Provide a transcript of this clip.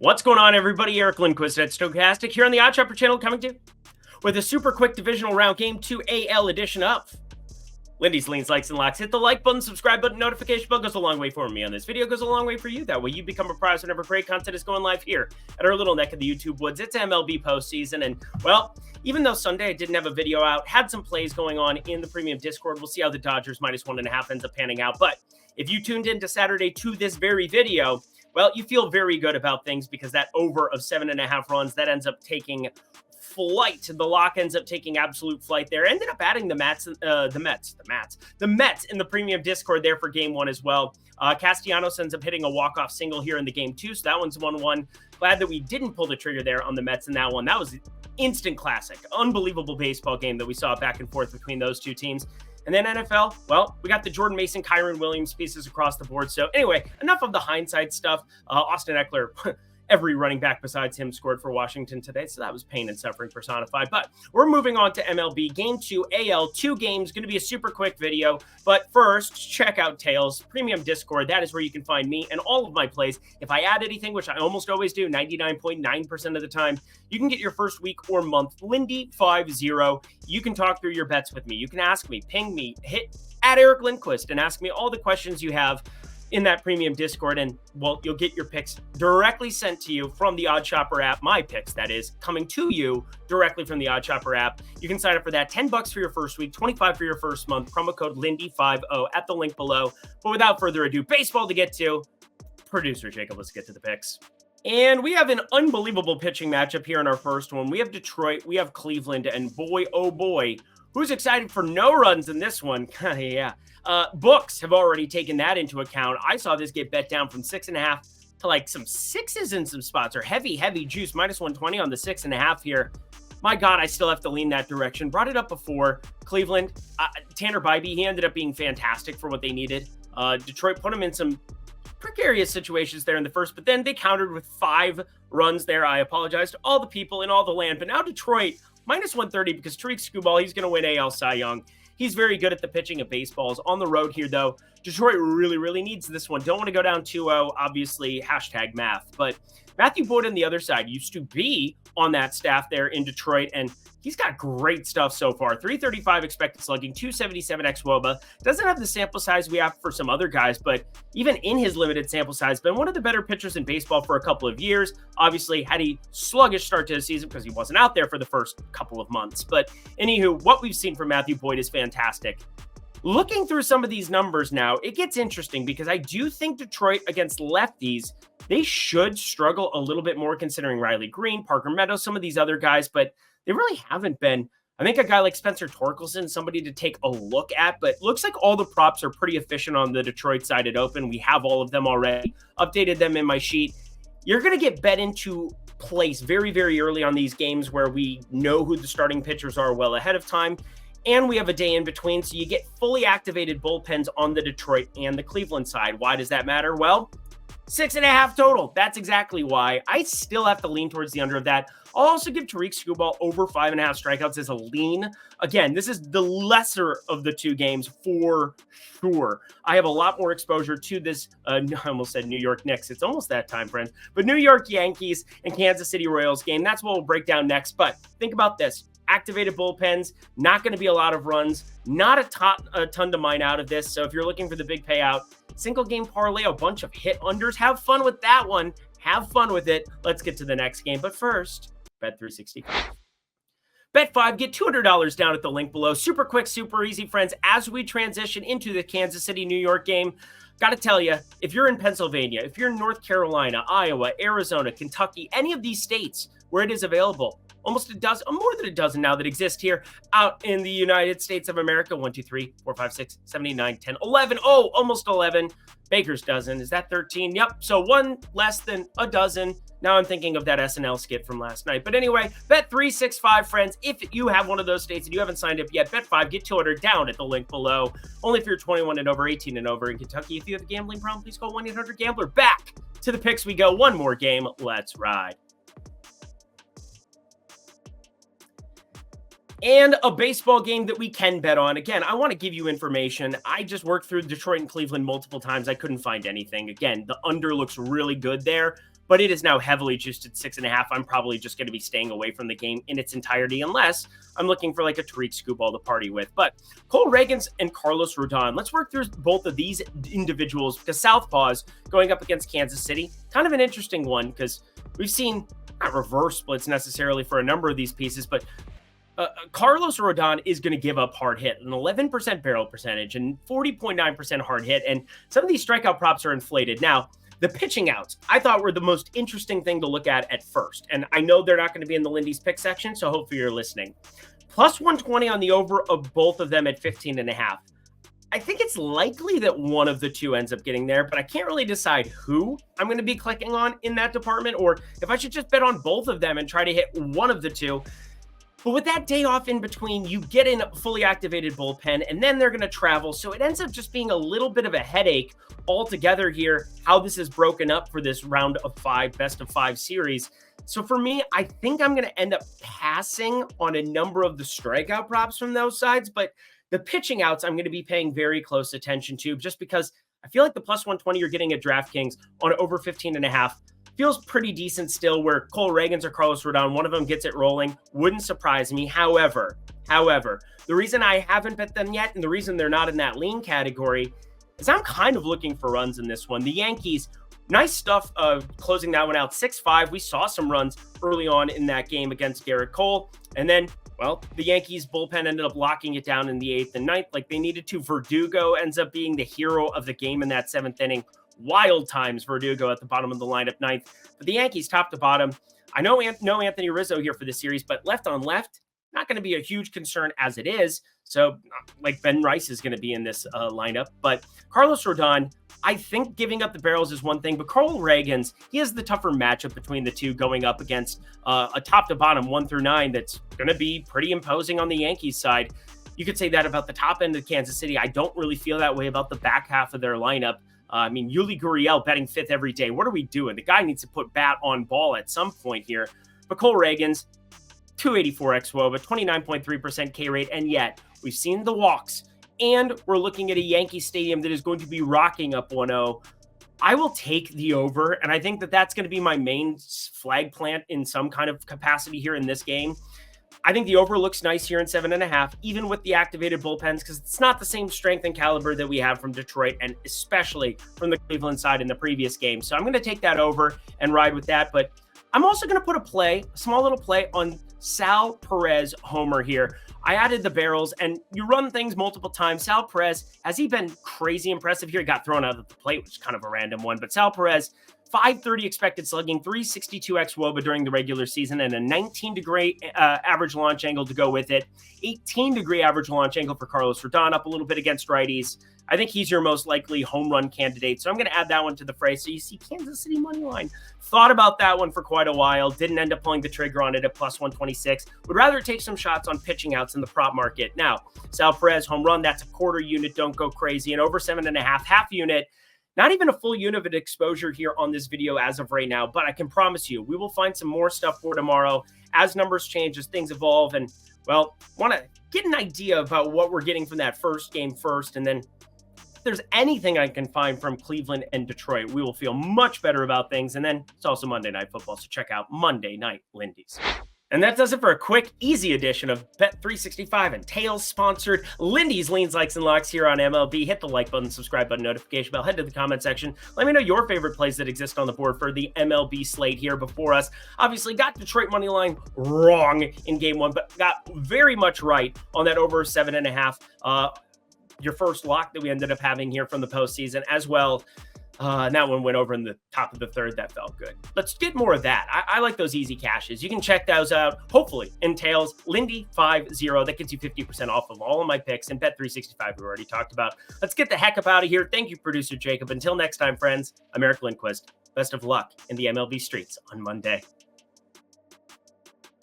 What's going on, everybody? Eric Lindquist at Stochastic here on the Oddchopper channel, coming to you with a super quick divisional round Game 2 AL edition of Lindy's Leans, Likes, and Locks. Hit the like button, subscribe button, notification bell goes a long way for me on this video, goes a long way for you. That way you become apprised whenever great content is going live here at our little neck of the YouTube woods. It's MLB postseason, and well, even though Sunday I didn't have a video out, had some plays going on in the premium Discord. We'll see how the Dodgers -1.5 ends up panning out. But if you tuned into Saturday to this very video, well, you feel very good about things because that over of 7.5 runs, that ends up taking flight. The lock ends up taking absolute flight there. Ended up adding the Mets in the premium Discord there for game one as well. Castellanos ends up hitting a walk-off single here in the game two, so that one's 1-1. Glad that we didn't pull the trigger there on the Mets in that one. That was instant classic. Unbelievable baseball game that we saw back and forth between those two teams. And then NFL, well, we got the Jordan Mason, Kyron Williams pieces across the board. So anyway, enough of the hindsight stuff. Austin Eckler, every running back besides him scored for Washington today. So that was pain and suffering personified. But we're moving on to MLB. Game 2 AL, 2 games. Going to be a super quick video. But first, check out Tails, Premium Discord. That is where you can find me and all of my plays. If I add anything, which I almost always do, 99.9% of the time, you can get your first week or month, Lindy50. You can talk through your bets with me. You can ask me, ping me, hit at Eric Lindquist, and ask me all the questions you have in that premium Discord, and well, you'll get your picks directly sent to you from the Oddchopper app. My picks, that is, coming to you directly from the Oddchopper app. You can sign up for that. $10 for your first week, $25 for your first month. Promo code Lindy50 at the link below. But without further ado, baseball to get to. Producer Jacob, let's get to the picks. And we have an unbelievable pitching matchup here in our first one. We have Detroit, we have Cleveland, and boy, oh boy, who's excited for no runs in this one? Yeah. Books have already taken that into account. I saw this get bet down from 6.5 to like some 6s in some spots, or heavy juice, -120 on the 6.5 here. My God, I still have to lean that direction. Brought it up before. Cleveland, Tanner Bybee, he ended up being fantastic for what they needed. Detroit put him in some precarious situations there in the first, but then they countered with 5 runs there. I apologize to all the people in all the land, but now Detroit -130 because Tariq Skubal, he's going to win AL Cy Young. He's very good at the pitching of baseballs. On the road here, though, Detroit really needs this one. Don't want to go down 2-0, obviously, #math. But Matthew Boyd on the other side used to be on that staff there in Detroit, and he's got great stuff so far. 335 expected slugging, 277 xWOBA. Doesn't have the sample size we have for some other guys, but even in his limited sample size, been one of the better pitchers in baseball for a couple of years. Obviously, had a sluggish start to the season because he wasn't out there for the first couple of months. But anywho, what we've seen from Matthew Boyd is fantastic. Looking through some of these numbers now, it gets interesting because I do think Detroit against lefties, they should struggle a little bit more considering Riley Green, Parker Meadows, some of these other guys, but they really haven't been. I think a guy like Spencer Torkelson, somebody to take a look at, but looks like all the props are pretty efficient on the Detroit side at open. We have all of them already, updated them in my sheet. You're going to get bet into place very early on these games where we know who the starting pitchers are well ahead of time. And we have a day in between, so you get fully activated bullpens on the Detroit and the Cleveland side. Why does that matter? Well, 6.5 total. That's exactly why. I still have to lean towards the under of that. I'll also give Tariq Skubal over 5.5 strikeouts as a lean. Again, this is the lesser of the 2 games for sure. I have a lot more exposure to this. I almost said New York Knicks. It's almost that time, friends. But New York Yankees and Kansas City Royals game. That's what we'll break down next. But think about this. Activated bullpens, not going to be a lot of runs, not a ton to mine out of this. So if you're looking for the big payout, single game parlay, a bunch of hit unders, have fun with that one. Have fun with it. Let's get to the next game. But first, Bet 365. Bet 5, get $200 down at the link below. Super quick, super easy, friends. As we transition into the Kansas City, New York game, got to tell you, if you're in Pennsylvania, if you're in North Carolina, Iowa, Arizona, Kentucky, any of these states where it is available, almost a dozen, more than a dozen now that exist here out in the United States of America. 1, 2, 3, 4, 5, 6, 7, 8, 9, 10, 11. Oh, almost 11. Baker's dozen. Is that 13? Yep. So one less than a dozen. Now I'm thinking of that SNL skit from last night. But anyway, Bet 365, friends. If you have one of those states and you haven't signed up yet, Bet 5, get 200 down at the link below. Only if you're 21 and over, 18 and over in Kentucky. If you have a gambling problem, please call 1-800-GAMBLER. Back to the picks we go. One more game. Let's ride. And a baseball game that we can bet on. Again, I want to give you information. I just worked through Detroit and Cleveland multiple times. I couldn't find anything. Again, the under looks really good there. but it is now heavily juiced at 6.5. I'm probably just going to be staying away from the game in its entirety unless I'm looking for like a Tariq Skubal to party with. But Cole Ragans and Carlos Rodon, let's work through both of these individuals because Southpaws going up against Kansas City, kind of an interesting one because we've seen not reverse splits necessarily for a number of these pieces, but Carlos Rodon is going to give up hard hit, an 11% barrel percentage and 40.9% hard hit. And some of these strikeout props are inflated. Now, the pitching outs, I thought were the most interesting thing to look at first. And I know they're not going to be in the Lindy's pick section, so hopefully you're listening. Plus 120 on the over of both of them at 15.5. I think it's likely that one of the two ends up getting there, but I can't really decide who I'm going to be clicking on in that department or if I should just bet on both of them and try to hit one of the two. But with that day off in between, you get in a fully activated bullpen, and then they're going to travel. So it ends up just being a little bit of a headache altogether here, how this is broken up for this round of 5, best of 5 series. So for me, I think I'm going to end up passing on a number of the strikeout props from those sides. But the pitching outs, I'm going to be paying very close attention to just because I feel like the plus 120 you're getting at DraftKings on over 15.5 feels pretty decent still, where Cole Ragans or Carlos Rodon, one of them gets it rolling. Wouldn't surprise me. However, the reason I haven't bet them yet and the reason they're not in that lean category is I'm kind of looking for runs in this one. The Yankees, nice stuff closing that one out 6-5. We saw some runs early on in that game against Garrett Cole. And then, well, the Yankees bullpen ended up locking it down in the 8th and 9th like they needed to. Verdugo ends up being the hero of the game in that 7th inning. Wild times, Verdugo at the bottom of the lineup 9th. But the Yankees top to bottom. I know no Anthony Rizzo here for the series, but left on left, not going to be a huge concern as it is. So like Ben Rice is going to be in this lineup. But Carlos Rodon, I think giving up the barrels is one thing, but Cole Ragans, he has the tougher matchup between the two going up against a top to bottom 1 through 9 that's going to be pretty imposing on the Yankees side. You could say that about the top end of Kansas City. I don't really feel that way about the back half of their lineup. I mean, Yuli Gurriel betting 5th every day. What are we doing? The guy needs to put bat on ball at some point here. But Cole Ragans, 284 xWOBA, 29.3% K rate, and yet we've seen the walks, and we're looking at a Yankee stadium that is going to be rocking up 1-0. I will take the over, and I think that that's going to be my main flag plant in some kind of capacity here in this game. I think the over looks nice here in 7.5, even with the activated bullpens, because it's not the same strength and caliber that we have from Detroit, and especially from the Cleveland side in the previous game. So I'm going to take that over and ride with that. But I'm also going to put a small little play on Sal Perez homer here. I added the barrels, and you run things multiple times. Sal Perez, has he been crazy impressive here? He got thrown out of the plate, which is kind of a random one. But Sal Perez, 530 expected slugging, 362 xWOBA during the regular season, and a 19-degree average launch angle to go with it. 18-degree average launch angle for Carlos Rodon, up a little bit against righties. I think he's your most likely home run candidate, so I'm going to add that one to the fray. So you see Kansas City money line. Thought about that one for quite a while. Didn't end up pulling the trigger on it at plus 126. Would rather take some shots on pitching outs in the prop market. Now, Sal Perez home run, that's a quarter unit. Don't go crazy. And over 7.5, half unit. Not even a full unit of exposure here on this video as of right now, but I can promise you we will find some more stuff for tomorrow as numbers change, as things evolve, and, well, want to get an idea about what we're getting from that first game first, and then if there's anything I can find from Cleveland and Detroit, we will feel much better about things, and then it's also Monday Night Football, so check out Monday Night Lindy's. And that does it for a quick, easy edition of Bet365 and Tails sponsored Lindy's Leans, Likes, and Locks here on MLB. Hit the like button, subscribe button, notification bell, head to the comment section. Let me know your favorite plays that exist on the board for the MLB slate here before us. Obviously, got Detroit money line wrong in game 1, but got very much right on that over 7.5. Your first lock that we ended up having here from the postseason as well. And that one went over in the top of the 3rd. That felt good. Let's get more of that. I like those easy cashes. You can check those out, hopefully, in Tails. Lindy 50. That gets you 50% off of all of my picks. And Bet365 we already talked about. Let's get the heck up out of here. Thank you, producer Jacob. Until next time, friends, I'm Eric Lindquist. Best of luck in the MLB streets on Monday.